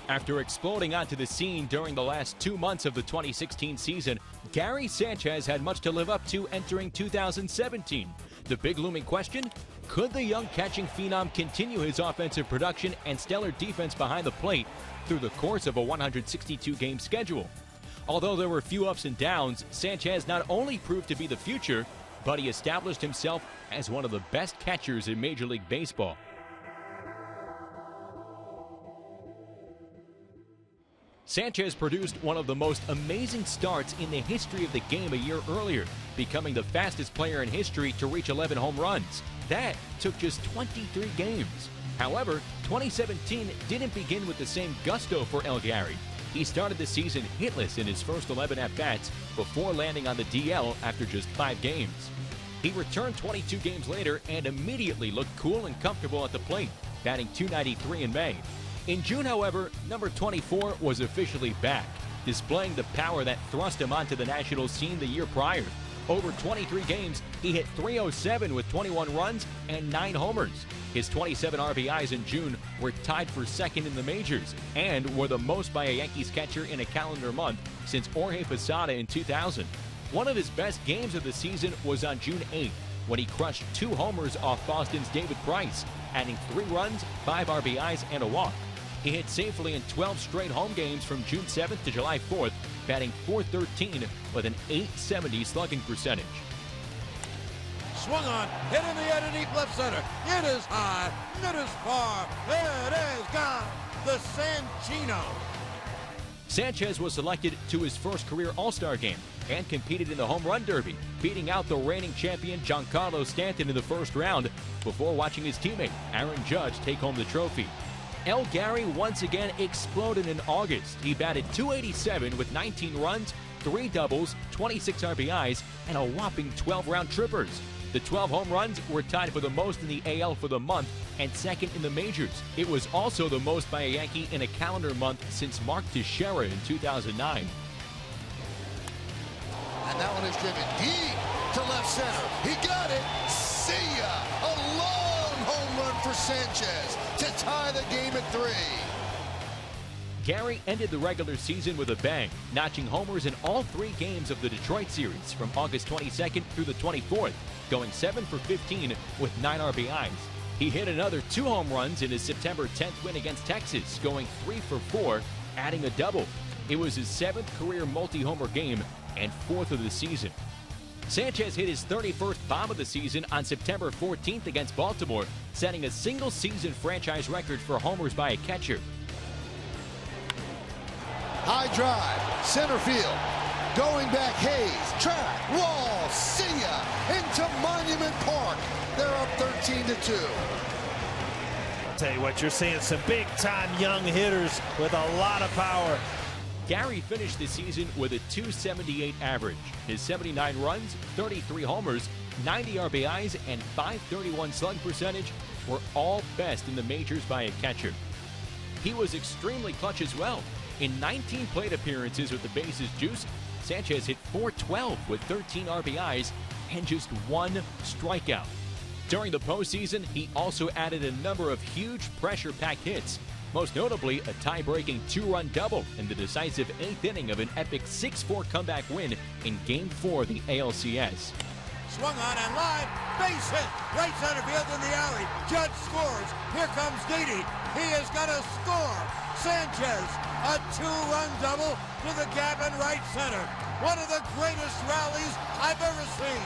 After exploding onto the scene during the last 2 months of the 2016 season, Gary Sanchez had much to live up to entering 2017. The big looming question: could the young catching phenom continue his offensive production and stellar defense behind the plate through the course of a 162-game schedule? Although there were few ups and downs, Sanchez not only proved to be the future, but he established himself as one of the best catchers in Major League Baseball. Sanchez produced one of the most amazing starts in the history of the game a year earlier, becoming the fastest player in history to reach 11 home runs. That took just 23 games. However, 2017 didn't begin with the same gusto for El Gary. He started the season hitless in his first 11 at-bats before landing on the DL after just 5 games. He returned 22 games later and immediately looked cool and comfortable at the plate, batting .293 in May. In June, however, number 24 was officially back, displaying the power that thrust him onto the national scene the year prior. Over 23 games, he hit .307 with 21 runs and 9 homers. His 27 RBIs in June were tied for second in the majors and were the most by a Yankees catcher in a calendar month since Jorge Posada in 2000. One of his best games of the season was on June 8th, when he crushed 2 homers off Boston's David Price, adding 3 runs, 5 RBIs, and a walk. He hit safely in 12 straight home games from June 7th to July 4th, batting .413 with an .870 slugging percentage. Swung on, hit in the air to deep left center. It is high, it is far, it is gone. The Sanchino. Sanchez was selected to his first career All-Star game and competed in the Home Run Derby, beating out the reigning champion Giancarlo Stanton in the first round before watching his teammate Aaron Judge take home the trophy. El Gary once again exploded in August. He batted .287 with 19 runs, 3 doubles, 26 RBIs, and a whopping 12 round trippers. The 12 home runs were tied for the most in the AL for the month and second in the majors. It was also the most by a Yankee in a calendar month since Mark Teixeira in 2009. And that one is driven deep to left center. He got it. See ya! A long home run for Sanchez to tie the game at 3. Gary ended the regular season with a bang, notching homers in all 3 games of the Detroit series from August 22nd through the 24th, going 7 for 15 with 9 RBIs. He hit another 2 home runs in his September 10th win against Texas, going 3 for 4, adding a double. It was his 7th career multi-homer game and 4th of the season. Sanchez hit his 31st bomb of the season on September 14th against Baltimore, setting a single-season franchise record for homers by a catcher. High drive, center field, going back Hayes, track, wall, see ya, into Monument Park. They're up 13-2. I'll tell you what, you're seeing some big-time young hitters with a lot of power. Gary finished the season with a .278 average. His 79 runs, 33 homers, 90 RBIs, and .531 slug percentage were all best in the majors by a catcher. He was extremely clutch as well. In 19 plate appearances with the bases juiced, Sanchez hit .412 with 13 RBIs and just 1 strikeout. During the postseason, he also added a number of huge pressure-packed hits, most notably a tie-breaking 2-run double in the decisive 8th inning of an epic 6-4 comeback win in Game 4 of the ALCS. Swung on and line, base hit, right center field in the alley. Judge scores. Here comes Didi. He is going to score. Sanchez, a 2-run double to the gap in right center. One of the greatest rallies I've ever seen.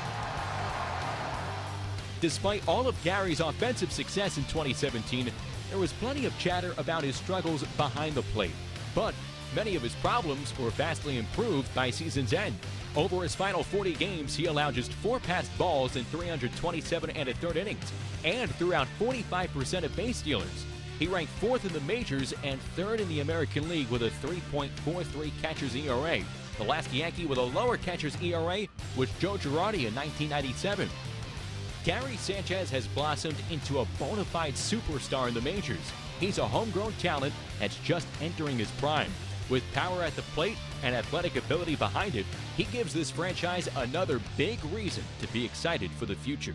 Despite all of Gary's offensive success in 2017, there was plenty of chatter about his struggles behind the plate. But many of his problems were vastly improved by season's end. Over his final 40 games, he allowed just 4 passed balls in 327 1/3 innings and threw out 45% of base stealers. He ranked 4th in the majors and 3rd in the American League with a 3.43 catcher's ERA. The last Yankee with a lower catcher's ERA was Joe Girardi in 1997. Gary Sanchez has blossomed into a bona fide superstar in the majors. He's a homegrown talent that's just entering his prime. With power at the plate and athletic ability behind it, he gives this franchise another big reason to be excited for the future.